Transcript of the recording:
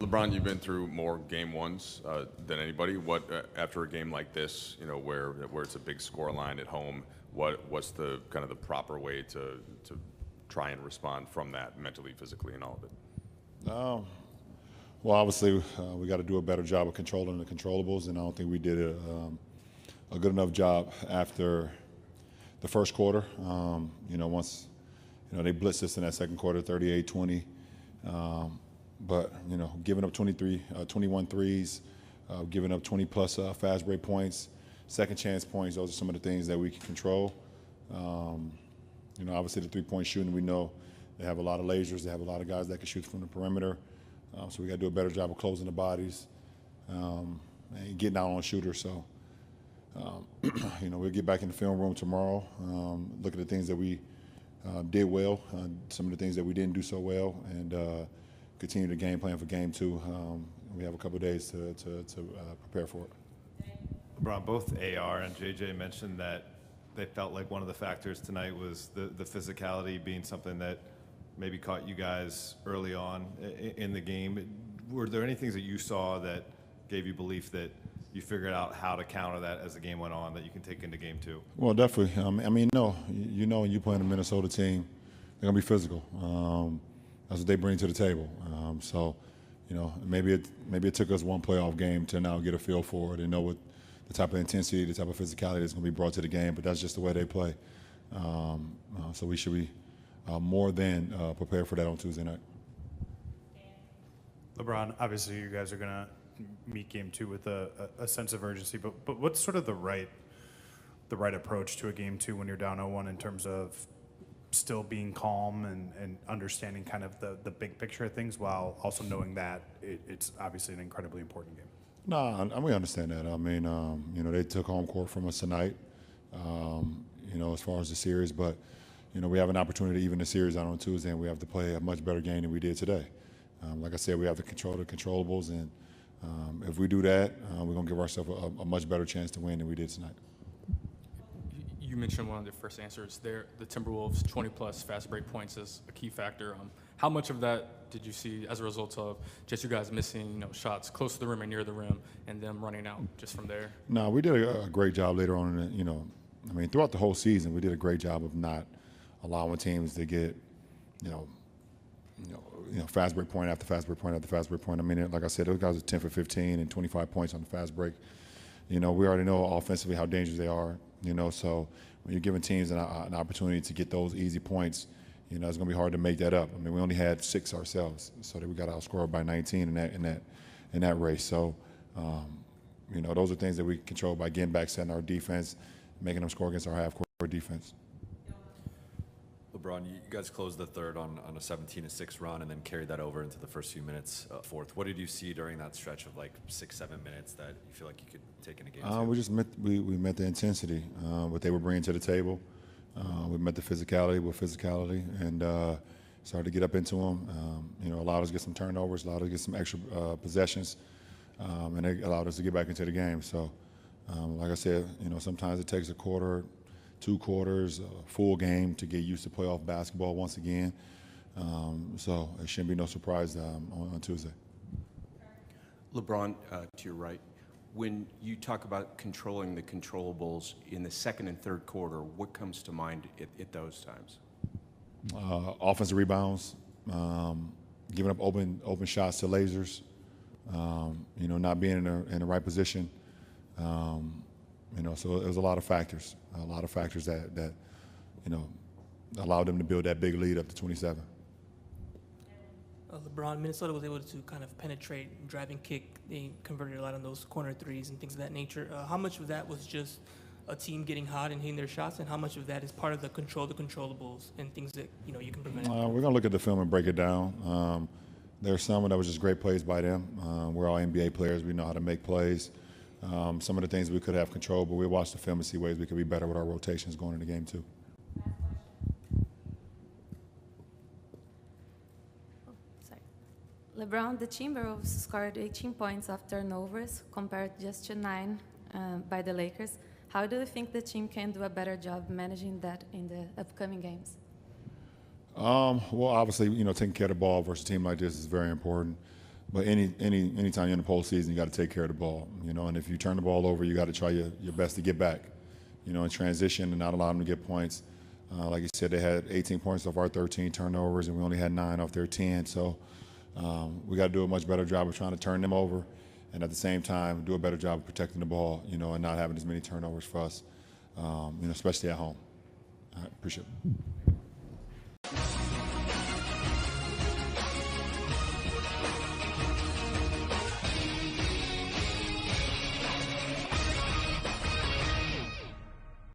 LeBron, you've been through more game ones than anybody. What after a game like this, where it's a big score line at home, what's the kind of the proper way to try and respond from that mentally, physically, and all of it? Well, obviously, we got to do a better job of controlling the controllables, and I don't think we did a good enough job after the first quarter. Once they blitzed us in that second quarter, 38-20. But giving up 21 threes, giving up 20-plus fast break points, second chance points, those are some of the things that we can control. Obviously the three-point shooting, we know they have a lot of lasers. They have a lot of guys that can shoot from the perimeter. So we got to do a better job of closing the bodies and getting out on shooters. So, we'll get back in the film room tomorrow, look at the things that we did well, some of the things that we didn't do so well, and continue the game plan for game two. We have a couple of days to prepare for it. LeBron, both AR and JJ mentioned that they felt like one of the factors tonight was the physicality being something that maybe caught you guys early on in the game. Were there any things that you saw that gave you belief that you figured out how to counter that as the game went on that you can take into game two? Well, definitely. When you play in a Minnesota team, they're going to be physical. That's what they bring to the table. Maybe it took us one playoff game to now get a feel for it and know what the type of intensity, the type of physicality that's going to be brought to the game. But that's just the way they play. So we should be more than prepared for that on Tuesday night. LeBron, obviously you guys are going to meet game two with a sense of urgency, but what's sort of the right approach to a game two when you're down 0-1 in terms of still being calm and understanding kind of the big picture of things while also knowing that it's obviously an incredibly important game? No, we understand that. They took home court from us tonight, as far as the series, but we have an opportunity to even the series out on Tuesday, and we have to play a much better game than we did today. Like I said, we have to control the controllables, and if we do that, we're going to give ourselves a much better chance to win than we did tonight. You mentioned one of the first answers there, the Timberwolves 20-plus fast break points is a key factor. How much of that did you see as a result of just you guys missing shots close to the rim and near the rim and them running out just from there? No, we did a great job later on. Throughout the whole season, we did a great job of not allowing teams to get, fast break point after fast break point after fast break point. Like I said, those guys are 10 for 15 and 25 points on the fast break. We already know offensively how dangerous they are. So when you're giving teams an opportunity to get those easy points, it's going to be hard to make that up. We only had 6 ourselves, so that we got outscored by 19 in that race. So, those are things that we control by getting back, setting our defense, making them score against our half-court defense. LeBron, you guys closed the third on a 17-6 run and then carried that over into the first few minutes fourth. What did you see during that stretch of 6-7 minutes that you feel like you could take in a game two? We met the intensity, what they were bringing to the table. We met the physicality with physicality and started to get up into them. Allowed us to get some turnovers, allowed us to get some extra possessions, and it allowed us to get back into the game. So, like I said, sometimes it takes a quarter, 2 quarters, a full game to get used to playoff basketball once again. So it shouldn't be no surprise on Tuesday. LeBron, to your right, when you talk about controlling the controllables in the second and third quarter, what comes to mind at those times? Offensive rebounds, giving up open shots to lasers, not being in the right position. So it was a lot of factors that allowed them to build that big lead up to 27. LeBron, Minnesota was able to kind of penetrate, drive and kick. They converted a lot on those corner threes and things of that nature. How much of that was just a team getting hot and hitting their shots, and how much of that is part of the controllables and things that you can prevent? We're going to look at the film and break it down. There's some that was just great plays by them. We're all NBA players. We know how to make plays. Some of the things we could have control, but we watch the film and see ways we could be better with our rotations going into game two. LeBron, the Timberwolves scored 18 points off turnovers compared just to 9 by the Lakers. How do you think the team can do a better job managing that in the upcoming games? Well, obviously, taking care of the ball versus a team like this is very important. But anytime you're in the postseason, you got to take care of the ball, you know. And if you turn the ball over, you got to try your best to get back, you know, in transition and not allow them to get points. Like you said, they had 18 points off our 13 turnovers, and we only had 9 off their 10. So we got to do a much better job of trying to turn them over, and at the same time do a better job of protecting the ball, you know, and not having as many turnovers for us, you know, especially at home. I appreciate it.